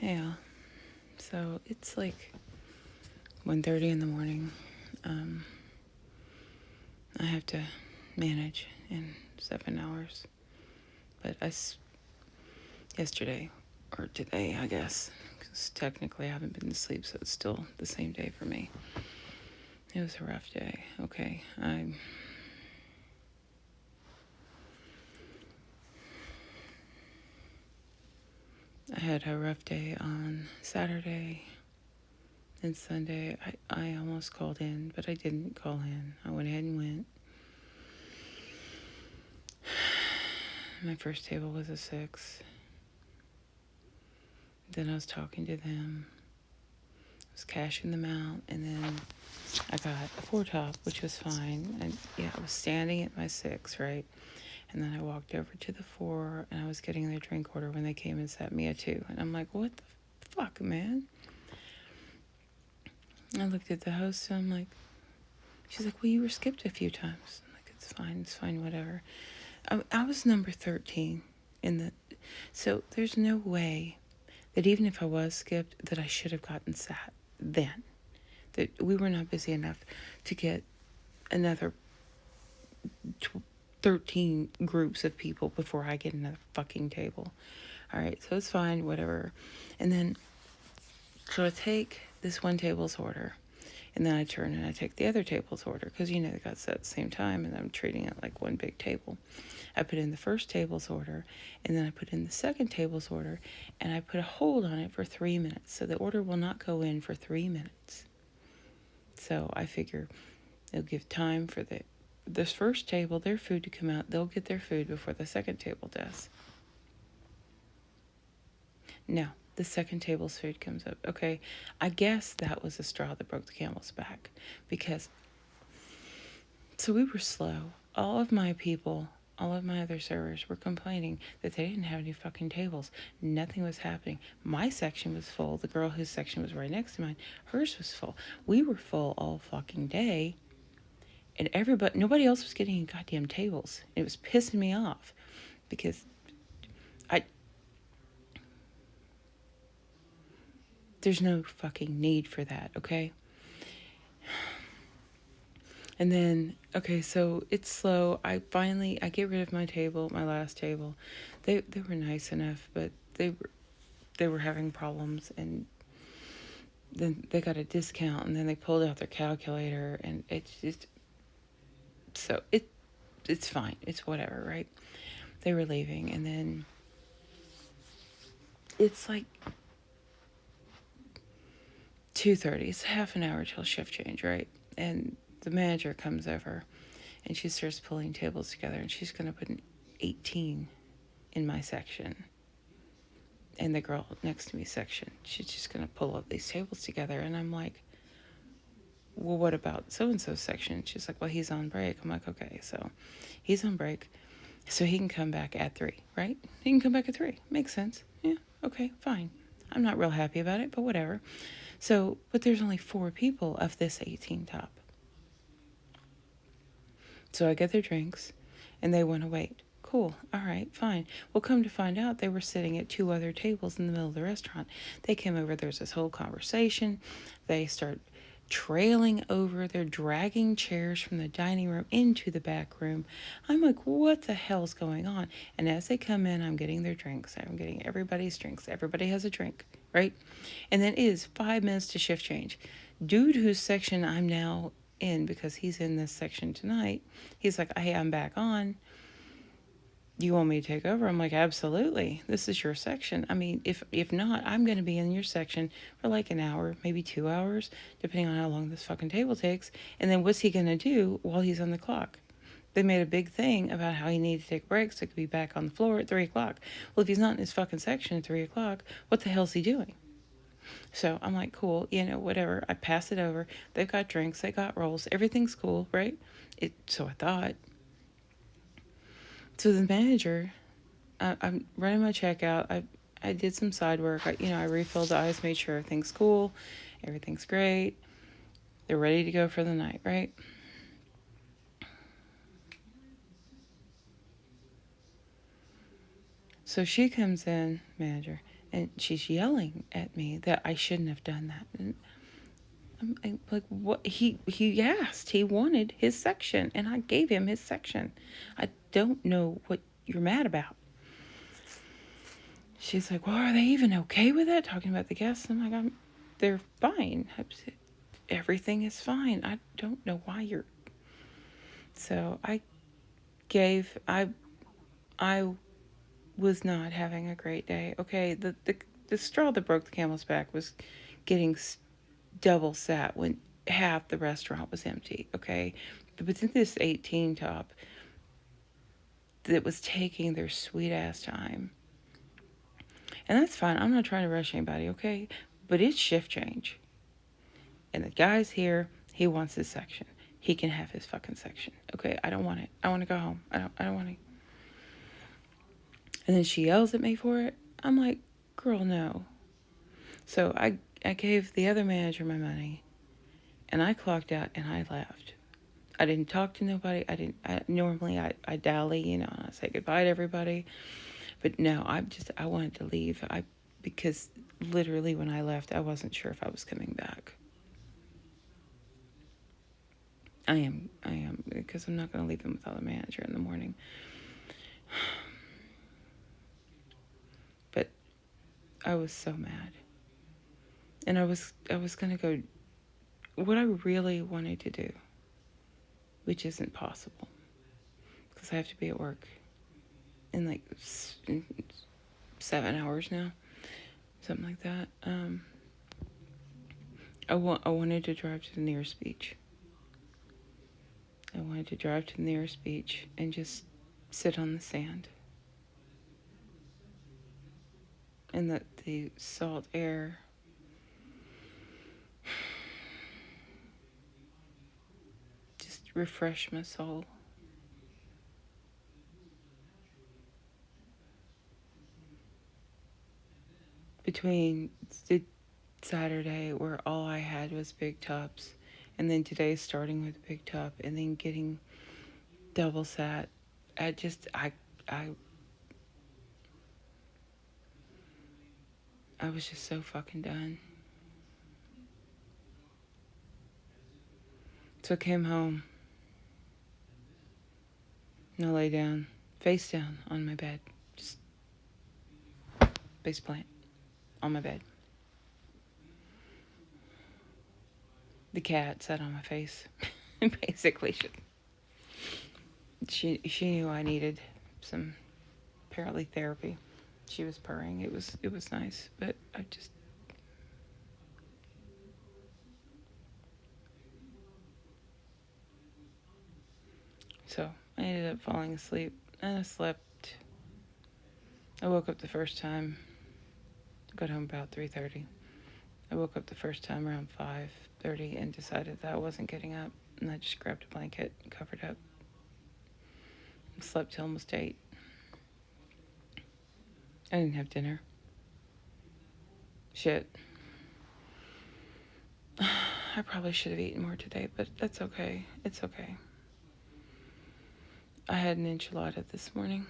Yeah. So it's like 1:30 in the morning. I have to manage in 7 hours. But yesterday, or today, I guess, because technically I haven't been to sleep, so it's still the same day for me. It was a rough day. Okay, I had a rough day on Saturday and Sunday. I almost called in, but I didn't call in. I went ahead and went. My first table was a 6. Then I was talking to them. I was cashing them out, and then I got a 4 top, which was fine. And yeah, I was standing at my 6, right? And then I walked over to the 4, and I was getting their drink order when they came and sent me a 2. And I'm like, what the fuck, man? I looked at the host, and I'm like, she's like, well, you were skipped a few times. I'm like, it's fine, whatever. I was number 13 so there's no way that even if I was skipped, that I should have gotten sat then. That we were not busy enough to get another 13 groups of people before I get another fucking table. All right, so it's fine, whatever. And then, so I take this one table's order, and then I turn and I take the other table's order, because, they got set at the same time, and I'm treating it like one big table. I put in the first table's order, and then I put in the second table's order, and I put a hold on it for 3 minutes, so the order will not go in for 3 minutes. So I figure it'll give time for this first table, their food to come out. They'll get their food before the second table does. No, the second table's food comes up. Okay, I guess that was the straw that broke the camel's back, because so we were slow. All of my other servers were complaining that they didn't have any fucking tables. Nothing was happening. My section was full. The girl whose section was right next to mine, hers was full. We were full all fucking day. And nobody else was getting any goddamn tables. It was pissing me off, because there's no fucking need for that, okay? And then, okay, so it's slow. I get rid of my table, my last table. They were nice enough, but they were having problems, and then they got a discount, and then they pulled out their calculator, and it's just, so it's fine. It's whatever, right? They were leaving, and then it's like 2:30. It's half an hour till shift change, right? And the manager comes over, and she starts pulling tables together, and she's going to put an 18 in my section. And the girl next to me section, she's just going to pull up these tables together. And I'm like, well, what about so-and-so's section? She's like, well, he's on break. I'm like, okay, so he's on break, so he can come back at 3, right? He can come back at 3. Makes sense. Yeah, okay, fine. I'm not real happy about it, but whatever. So, but there's only 4 people of this 18 top. So I get their drinks, and they want to wait. Cool. All right, fine. Well, come to find out, they were sitting at 2 other tables in the middle of the restaurant. They came over. There's this whole conversation. They start trailing over. They're dragging chairs from the dining room into the back room. I'm like, what the hell's going on? And as they come in, I'm getting their drinks. I'm getting everybody's drinks. Everybody has a drink, right? And then it is 5 minutes to shift change. Dude whose section I'm now in, because he's in this section tonight, he's like, hey, I'm back on. Do you want me to take over? I'm like, absolutely. This is your section. I mean, if not, I'm going to be in your section for like an hour, maybe 2 hours, depending on how long this fucking table takes. And then what's he going to do while he's on the clock? They made a big thing about how he needed to take breaks so he could be back on the floor at 3 o'clock. Well, if he's not in his fucking section at 3 o'clock, what the hell's he doing? So I'm like, cool, whatever. I pass it over. They've got drinks. They got rolls. Everything's cool, right? So I thought. So the manager, I'm running my checkout. I did some side work. I refilled the ice, made sure everything's cool. Everything's great. They're ready to go for the night, right? So she comes in, manager, And she's yelling at me that I shouldn't have done that. And I'm like, what? He asked. He wanted his section, and I gave him his section. I don't know what you're mad about. She's like, well, are they even okay with it? Talking about the guests. I'm like, they're fine. Everything is fine. I don't know why you're. So I was not having a great day. Okay, the straw that broke the camel's back was getting double sat when half the restaurant was empty. Okay, but within this 18 top that was taking their sweet ass time, and that's fine. I'm not trying to rush anybody. Okay, but it's shift change, and the guy's here. He wants his section. He can have his fucking section. Okay, I don't want it. I want to go home. I don't want to. And then she yells at me for it. I'm like, girl, no. So I gave the other manager my money, and I clocked out and I left. I didn't talk to nobody. Normally I dally, and I say goodbye to everybody. But no, I wanted to leave. Because literally when I left, I wasn't sure if I was coming back. I am, because I'm not going to leave him without a manager in the morning. But I was so mad. And I was going to go, what I really wanted to do, which isn't possible, because I have to be at work in like 7 hours now, something like that. I wanted to drive to the nearest beach. I wanted to drive to the nearest beach and just sit on the sand. And let the salt air just refresh my soul. Between the Saturday where all I had was big tops, and then today starting with a big top, and then getting double sat, I was just so fucking done. So I came home and I lay down, face down on my bed, just face plant on my bed. The cat sat on my face. Basically, she knew I needed some apparently therapy. She was purring. It was nice, but so I ended up falling asleep, and I slept. I woke up the first time. Got home about 3:30. I woke up the first time around 5:30 and decided that I wasn't getting up, and I just grabbed a blanket and covered up. And slept till almost 8. I didn't have dinner. Shit. I probably should have eaten more today, but that's okay. It's okay. I had an enchilada this morning.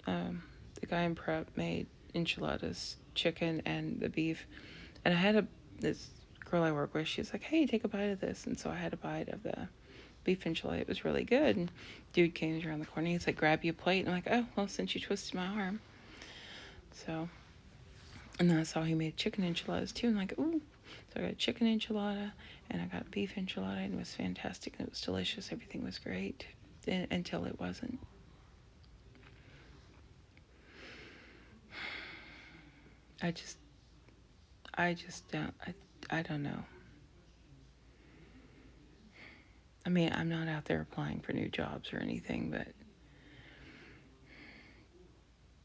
The guy in prep made enchiladas, chicken and the beef. And I had this girl I work with, she was like, hey, take a bite of this. And so I had a bite of the beef enchilada. It was really good. And dude came around the corner. He's like, grab you a plate. And I'm like, oh, well, since you twisted my arm. So, and then I saw he made chicken enchiladas too. And I'm like, ooh. So I got a chicken enchilada and I got a beef enchilada, and it was fantastic. And it was delicious. Everything was great until it wasn't. I just don't, I don't know. I mean, I'm not out there applying for new jobs or anything, but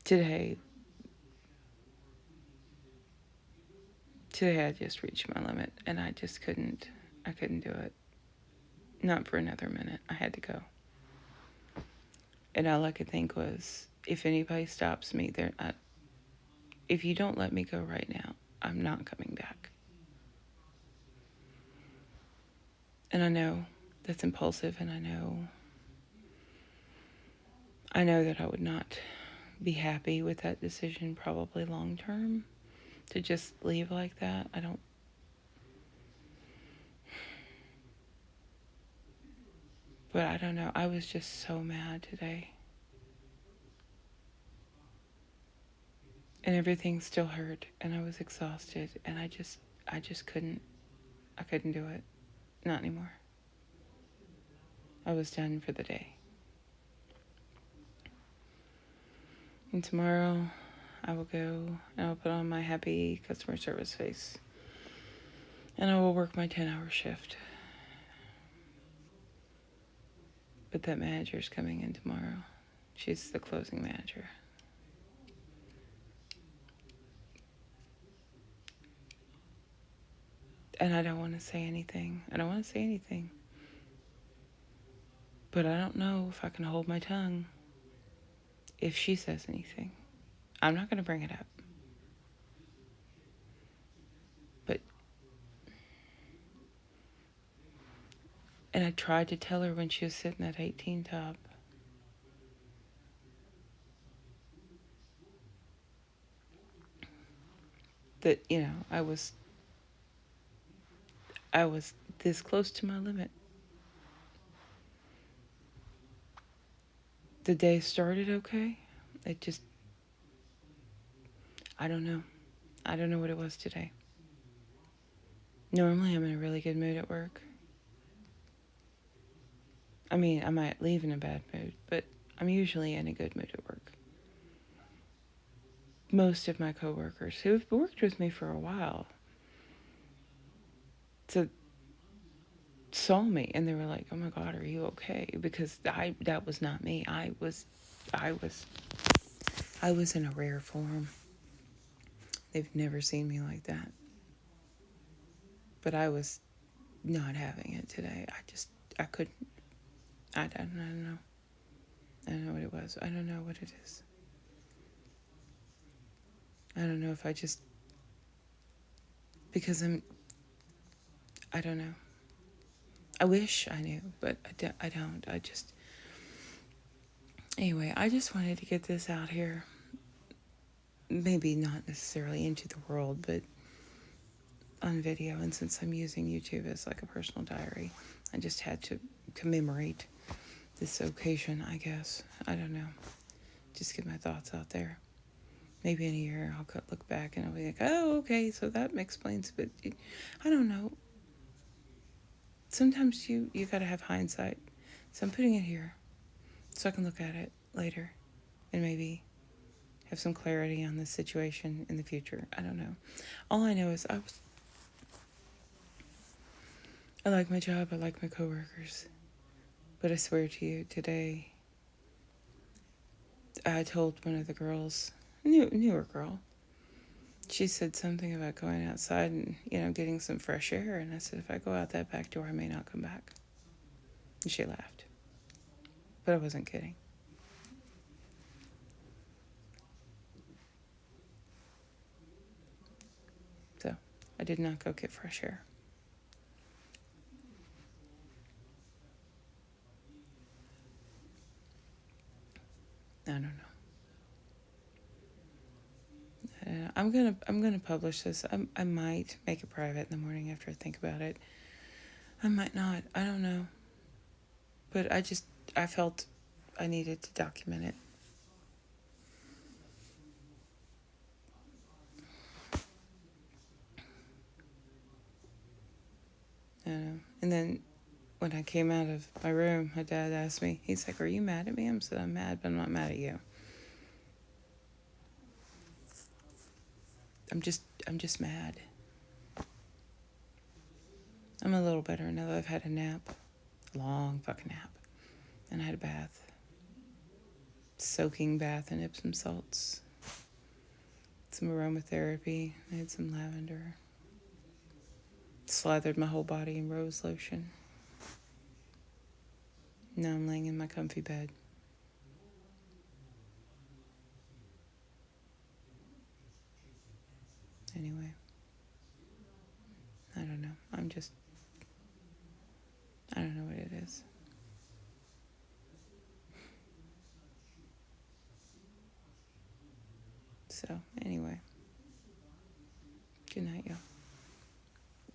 today I just reached my limit, and I couldn't do it. Not for another minute. I had to go. And all I could think was, if anybody stops me, if you don't let me go right now, I'm not coming back. And I know that's impulsive, and I know that I would not be happy with that decision probably long term to just leave like that. But I don't know. I was just so mad today. And everything still hurt and I was exhausted and I just couldn't do it. Not anymore. I was done for the day. And tomorrow I will go and I'll put on my happy customer service face. And I will work my 10-hour shift. But that manager's coming in tomorrow. She's the closing manager. And I don't want to say anything. But I don't know if I can hold my tongue if she says anything. I'm not going to bring it up. But, and I tried to tell her when she was sitting at 18 top. That, I was this close to my limit. The day started okay. It just, I don't know. I don't know what it was today. Normally I'm in a really good mood at work. I mean, I might leave in a bad mood, but I'm usually in a good mood at work. Most of my coworkers who've worked with me for a while saw me and they were like, "Oh my God, are you okay?" Because that was not me. I was in a rare form. They've never seen me like that. But I was not having it today. I couldn't. I don't know. I don't know what it was. I don't know what it is. I don't know if because I don't know. I wish I knew, but I don't. Anyway, I just wanted to get this out here. Maybe not necessarily into the world, but on video. And since I'm using YouTube as like a personal diary, I just had to commemorate this occasion, I guess. I don't know. Just get my thoughts out there. Maybe in a year I'll look back and I'll be like, oh, okay, so that explains, but I don't know. Sometimes you gotta have hindsight. So I'm putting it here so I can look at it later and maybe have some clarity on this situation in the future. I don't know. All I know is I like my job, I like my coworkers. But I swear to you, today, I told one of the girls, newer girl, she said something about going outside and, getting some fresh air. And I said, if I go out that back door, I may not come back. And she laughed. But I wasn't kidding. So I did not go get fresh air. I don't know. I'm gonna publish this. I might make it private in the morning after I think about it. I might not. I don't know. But I felt I needed to document it. I don't know. And then when I came out of my room, my dad asked me, he's like, "Are you mad at me?" I said, "I'm mad, but I'm not mad at you. I'm just mad." I'm a little better now that I've had a nap. A long fucking nap. And I had a bath. Soaking bath in Epsom salts. Some aromatherapy. I had some lavender. Slathered my whole body in rose lotion. Now I'm laying in my comfy bed. Anyway. I don't know. I don't know what it is. So, anyway, good night, y'all.